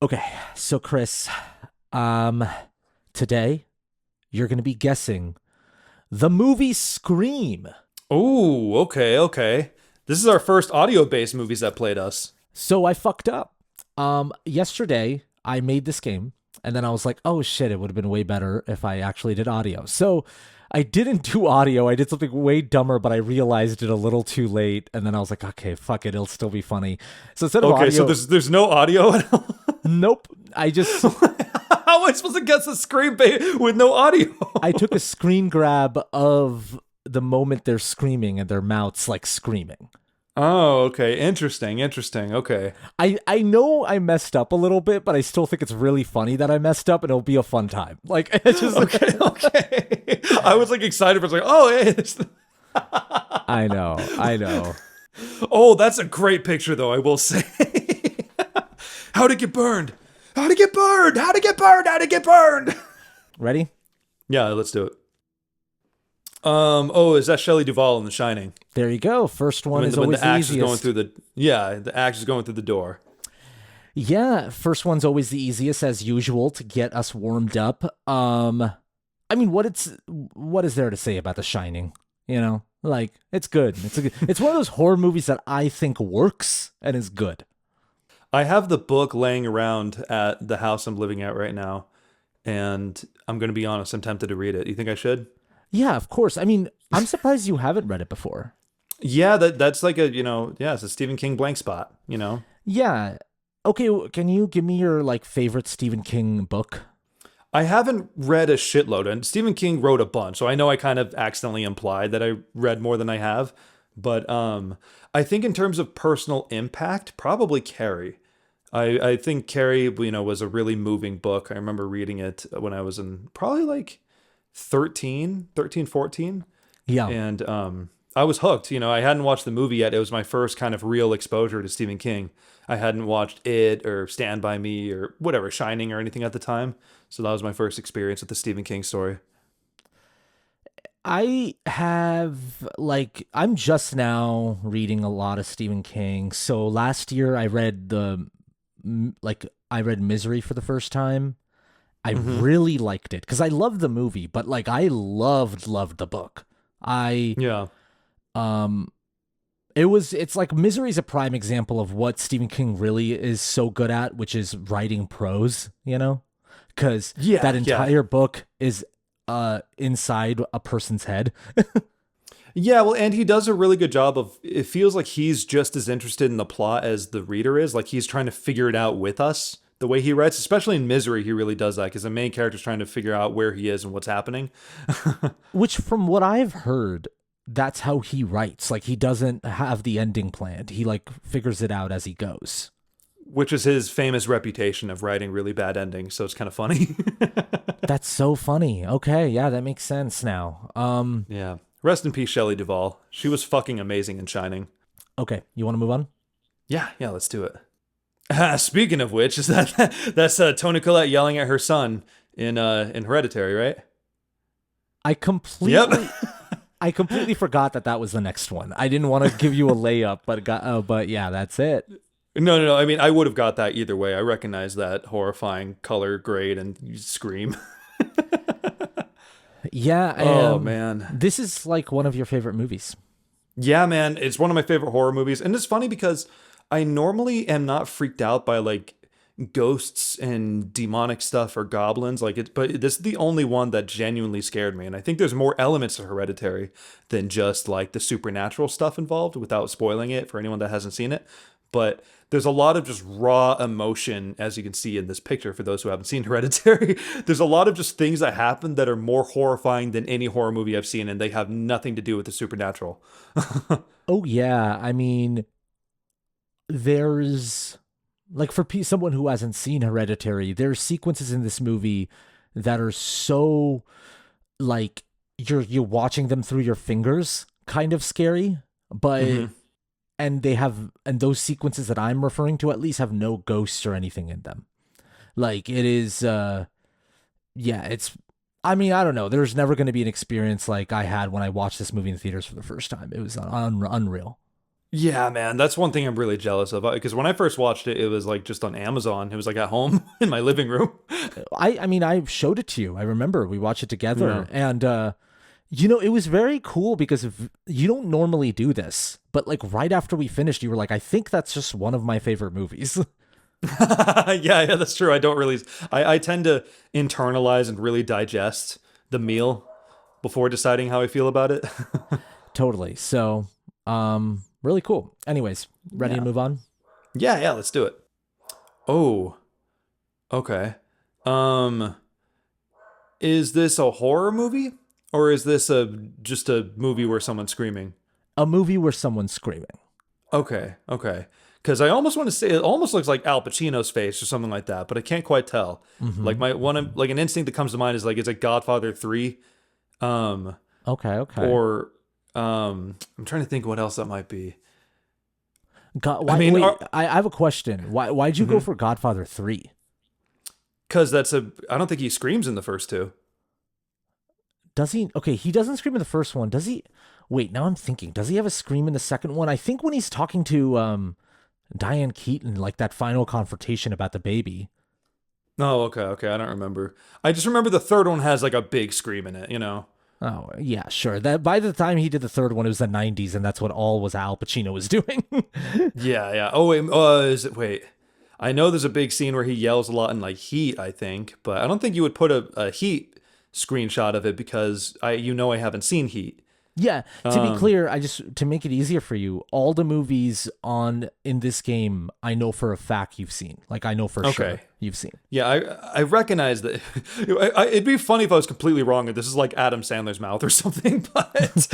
Okay, so Chris, um, today you're going to be guessing the movie Scream. Oh, okay, okay. This is our first audio-based movies that played us. So I fucked up. Yesterday I made this game, and then I was like, oh shit, it would have been way better if I actually did audio. So I didn't do audio. I did something way dumber, but I realized it a little too late, and then I was like, okay, fuck it, it'll still be funny. So instead of Okay, so audio, there's no audio at all. nope. I just How am I supposed to guess a scream with no audio? I took a screen grab of the moment they're screaming and their mouths like screaming. Oh, okay. Interesting, interesting. Okay. I know I messed up a little bit, but I still think it's really funny that I messed up and it'll be a fun time. Like it's just Okay, okay. I was like excited for like, oh, hey, I know. oh, that's a great picture though, I will say. How'd it get burned? How'd it get burned? How'd it get burned? How'd it get burned? Ready? Yeah, let's do it. Oh, is that Shelley Duvall in The Shining? There you go. First one When is when always the the axe is going easiest. through the axe is going through the door. Yeah, first one's always the easiest as usual to get us warmed up. I mean, what is there to say about The Shining? You know, like it's good. It's one of those horror movies that I think works and is good. I have the book laying around at the house I'm living at right now, and I'm going to be honest, I'm tempted to read it. You think I should? Yeah, of course. I mean, I'm surprised you haven't read it before. Yeah, that's like yeah, it's a Stephen King blank spot. Yeah. Okay, can you give me your like favorite Stephen King book? I haven't read a shitload, and Stephen King wrote a bunch, so I know I kind of accidentally implied that I read more than I have. But I think in terms of personal impact, probably Carrie. I think Carrie, was a really moving book. I remember reading it when I was in probably like 13, 14. Yeah. And I was hooked. I hadn't watched the movie yet. It was my first kind of real exposure to Stephen King. I hadn't watched It or Stand By Me or whatever, Shining or anything at the time. So that was my first experience with the Stephen King story. I have like I'm just now reading a lot of Stephen King. So last year I read I read Misery for the first time. I Hmm. really liked it cuz I loved the movie, but like I loved the book. I Yeah. um it's like Misery's a prime example of what Stephen King really is so good at, which is writing prose, you know? Cuz that Yeah. Yeah. entire book is inside a person's head. Yeah. Well, and he does a really good job of it feels like he's just as interested in the plot as the reader is. Like he's trying to figure it out with us the way he writes, especially in Misery. He really does that because the main character's trying to figure out where he is and what's happening. Which, from what I've heard, that's how he writes. Like, he doesn't have the ending planned. He, like, figures it out as he goes. Which is his famous reputation of writing really bad endings. So it's kind of funny. That's so funny. Okay, yeah, that makes sense now. Yeah. Rest in peace, Shelley Duvall. She was fucking amazing in Shining. Okay, you want to move on? Yeah, yeah, let's do it. Speaking of which, is that's Toni Collette yelling at her son in Hereditary, right? I Yep. completely, I completely forgot that that was the next one. I didn't want to give you a layup, but yeah, that's it. No, no, no. I mean, I would have got that either way. I recognize that horrifying color grade and you scream. Yeah, Oh man. this is like one of your favorite movies. Yeah, man, it's one of my favorite horror movies. And it's funny because I normally am not freaked out by like ghosts and demonic stuff or goblins but this is the only one that genuinely scared me. And I think there's more elements to Hereditary than just like the supernatural stuff involved without spoiling it for anyone that hasn't seen it. But there's a lot of just raw emotion, as you can see in this picture for those who haven't seen Hereditary. There's a lot of just things that happen that are more horrifying than any horror movie I've seen, and they have nothing to do with the supernatural. Oh yeah, I mean, there's like for someone who hasn't seen Hereditary, there's sequences in this movie that are so like you're watching them through your fingers, kind of scary, but Hmm. and those sequences that I'm referring to at least have no ghosts or anything in them. Like it is yeah, it's I mean, I don't know. There's never going to be an experience like I had when I watched this movie in the theaters for the first time. It was unreal. Yeah, man, that's one thing I'm really jealous of. Because when I first watched it, it was like just on Amazon. It was like at home in my living room. I mean, I showed it to you. I remember we watched it Yeah. together, and it was very cool because you don't normally do this, but like right after we finished, you were like, I think that's just one of my favorite movies. Yeah, that's true. I don't really. I tend to internalize and really digest the meal before deciding how I feel about it. Totally. So, really cool. Anyways, ready to Yeah. move on? Yeah, let's do it. Oh, okay. Um, is this a horror movie or is this a just a movie where someone's screaming? A movie where someone's screaming. Okay. Because I almost want to say it almost looks like Al Pacino's face or something like that, but I can't quite tell. Like Mm-hmm. my one like an instinct that comes to mind is like, is it Godfather 3? Um, Okay, okay. or I'm trying to think what else that might be. God, I why? mean, Wait, I have a question. Why'd you go for Godfather 3? because I don't think he screams in the first two. Does he? Okay, he doesn't scream in the first one. Does he? Wait, now I'm thinking. Does he have a scream in the second one? I think when he's talking to Diane Keaton, like that final confrontation about the baby. Oh, okay. I don't remember. I just remember the third one has like a big scream in it, you know? Oh, yeah, sure. That by the time he did the third one, it was the 90s, and that's what all was Al Pacino was doing. Yeah. Oh, wait. Wait. I know there's a big scene where he yells a lot in like Heat, I think, but I don't think you would put a Heat screenshot of it because I haven't seen Heat. Yeah, to be Um, clear, I just to make it easier for you, all the movies on in this game, I know for a fact you've seen. Like I know for sure okay. you've seen. Yeah, I recognize that. It'd be funny if I was completely wrong and this is like Adam Sandler's mouth or something, but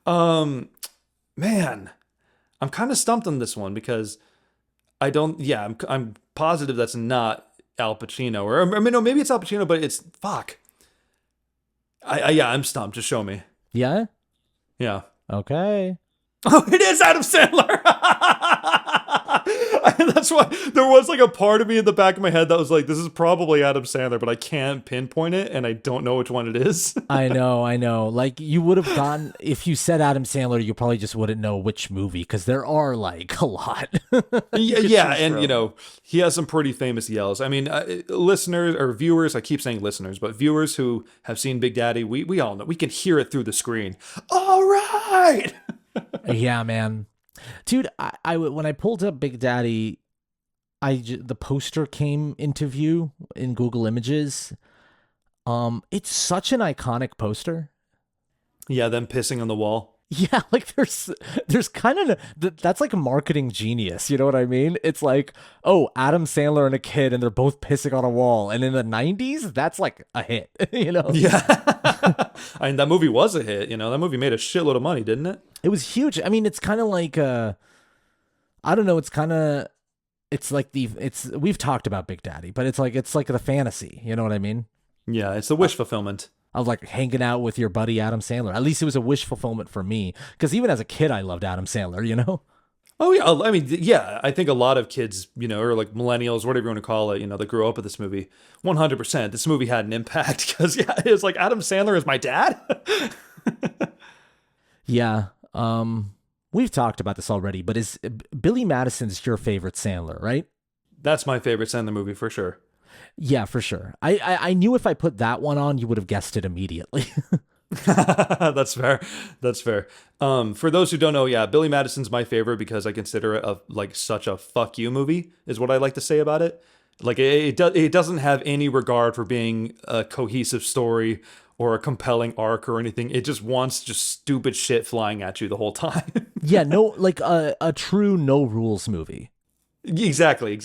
um, man, I'm kind of stumped on this one because I don't. Yeah, I'm positive that's not Al Pacino, or I mean, no, maybe it's Al Pacino, but it's fuck. Yeah, I'm stumped. Just show me. Yeah. Yeah. Okay. Oh, it is Adam Sandler. That's why there was like a part of me in the back of my head that was like, this is probably Adam Sandler, but I can't pinpoint it and I don't know which one it is. I know, I know. Like you would have gotten if you said Adam Sandler, you probably just wouldn't know which movie because there are like a lot you Yeah, could yeah, choose and from. he has some pretty famous yells. I mean, listeners or viewers, I keep saying listeners, but viewers who have seen Big Daddy, we all know. We can hear it through the screen. All right. Yeah, man. Dude, I when I pulled up Big Daddy, the poster came into view in Google Images. It's such an iconic poster. Yeah, them pissing on the wall. Yeah, like there's kind of that's like a marketing genius, you know what I mean? It's like, oh, Adam Sandler and a kid and they're both pissing on a wall. And in the 90s, that's like a hit, you know? Yeah. I mean, that movie was a hit, That movie made a shitload of money, didn't it? It was huge. I mean, it's kind of like I don't know, it's like it's we've talked about Big Daddy, but it's like the fantasy, you know what I mean? Yeah, it's the wish fulfillment. Of like hanging out with your buddy Adam Sandler. At least it was a wish fulfillment for me. Because even as a kid, I loved Adam Sandler, you know? Oh yeah, I mean, yeah, I think a lot of kids, or like millennials, whatever you want to call it, that grew up with this movie, 100%. This movie had an impact because yeah, it was like Adam Sandler is my dad. Yeah. We've talked about this already, but is Billy Madison's your favorite Sandler, right? That's my favorite Sandler movie for sure. Yeah, for sure. I knew if I put that one on, you would have guessed it immediately. That's fair. That's fair. For those who don't know, yeah, Billy Madison's my favorite because I consider it like such a fuck you movie is what I like to say about it. Like it doesn't have any regard for being a cohesive story or a compelling arc or anything. It just wants just stupid shit flying at you the whole time. Yeah, no, like a true no rules movie. Exactly.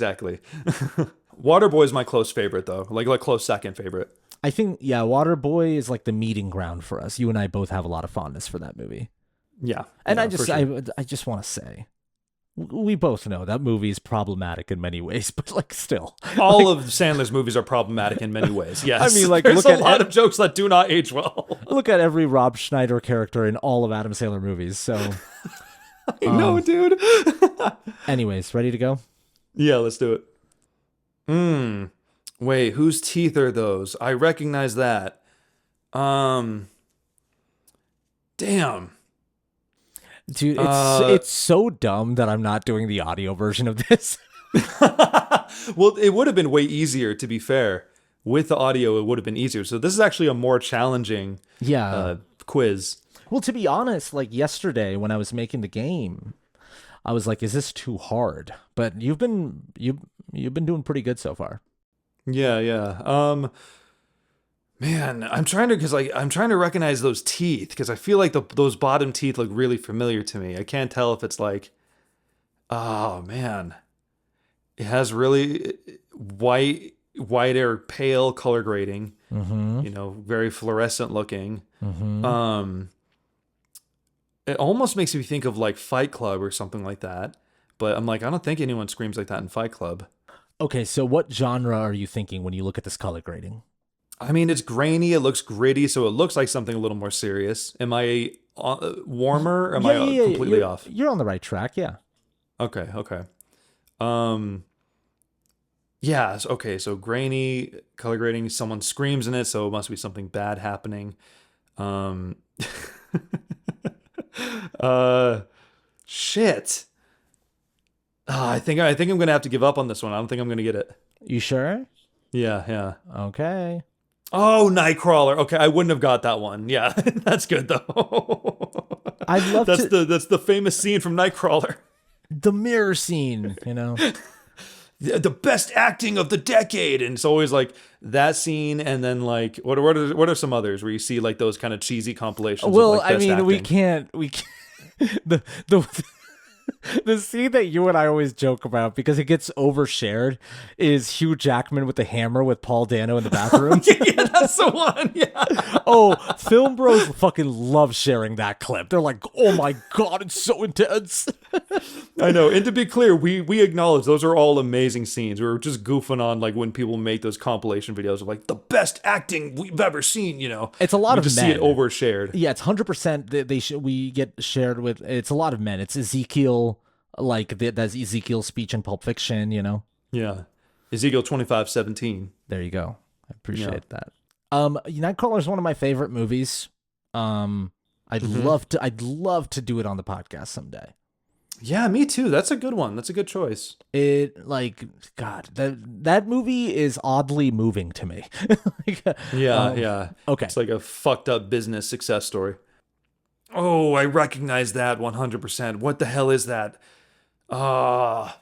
Waterboy is my close favorite though. Like close second favorite. I think, yeah, Waterboy is like the meeting ground for us. You and I both have a lot of fondness for that movie. Yeah. And Yeah, for sure. I just want to say, we both know that movie is problematic in many ways, but like still, All of Sandler's movies are problematic in many ways. I Yes. mean, like There's a lot of jokes that do not age well. look at every Rob Schneider character in all of Adam Sandler movies. So, I know, dude. anyways, ready to go? Yeah, let's do it. Wait, whose teeth are those? I recognize that. Um, damn. Dude, Uh, it's so dumb that I'm not doing the audio version of this. well, it would have been way easier, to be fair. With the audio, it would have been easier. So this is actually a more challenging Yeah. quiz. Well, to be honest, like yesterday when I was making the game, I was like, is this too hard? But you've been doing pretty good so far. Yeah, yeah. Man, I'm trying to recognize those teeth because I feel like those bottom teeth look really familiar to me. I can't tell if it's like, oh man, it has really white or pale color grading. Mm-hmm. Very fluorescent looking. Mm-hmm. Um, it almost makes me think of like Fight Club or something like that. But I'm like, I don't think anyone screams like that in Fight Club. Okay, so what genre are you thinking when you look at this color grading? I mean, it's grainy, it looks gritty, so it looks like something a little more serious. Am I warmer? Or am Yeah, I yeah, yeah. completely off? You're on the right track. Yeah. Okay, okay. Um, yeah, okay, so grainy, color grading, someone screams in it, so it must be something bad happening. Um, uh, shit. I think I'm gonna have to give up on this one. I don't think I'm gonna get it. You sure? Yeah, yeah. Okay. Oh, Nightcrawler. Okay, I wouldn't have got that one. Yeah, that's good though. I'd love That's to the famous scene from Nightcrawler. the mirror scene, you know. The best acting of the decade, and it's always like that scene, and then like what are some others where you see like those kind of cheesy compilations? Of, Well, like, I best mean, acting? we can't the the scene that you and I always joke about because it gets overshared is Hugh Jackman with the hammer with Paul Dano in the bathroom. Yeah, that's the one. Yeah. Oh, film bros fucking love sharing that clip. They're like, "Oh my god, it's so intense." I know. And to be clear, we acknowledge those are all amazing scenes. We were just goofing on like when people make those compilation videos of like the best acting we've ever seen. It's a lot we of just men. see it overshared. Yeah, it's 100%. We get shared with. It's a lot of men. It's Ezekiel, like that's Ezekiel's speech in Pulp Fiction. Yeah. Ezekiel 25:17. There you go. I Yeah. appreciate that. Nightcrawler is one of my favorite movies. I'd Mhm. love to do it on the podcast someday. Yeah, me too. That's a good one. That's a good choice. It like God, that movie is oddly moving to me. Like, Yeah, yeah. okay. It's like a fucked up business success story. Oh, I recognize that 100%. What the hell is that? Ah,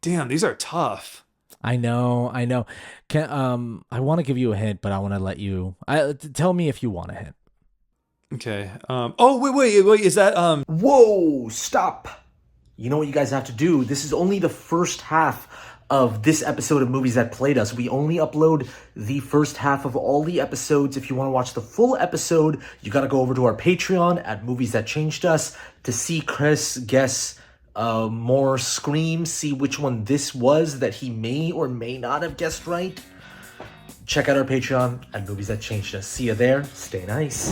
damn, these are tough. I know. I want to give you a hint, but I want to let you. Tell me if you want a hint. Okay. Oh, wait. Is that Whoa, stop. You know what you guys have to do? This is only the first half of this episode of Movies That Played Us. We only upload the first half of all the episodes. If you want to watch the full episode, you got to go over to our Patreon at Movies That Changed Us to see Chris guess more screams, see which one this was that he may or may not have guessed right. Check out our Patreon at Movies That Changed Us. See you there. Stay nice.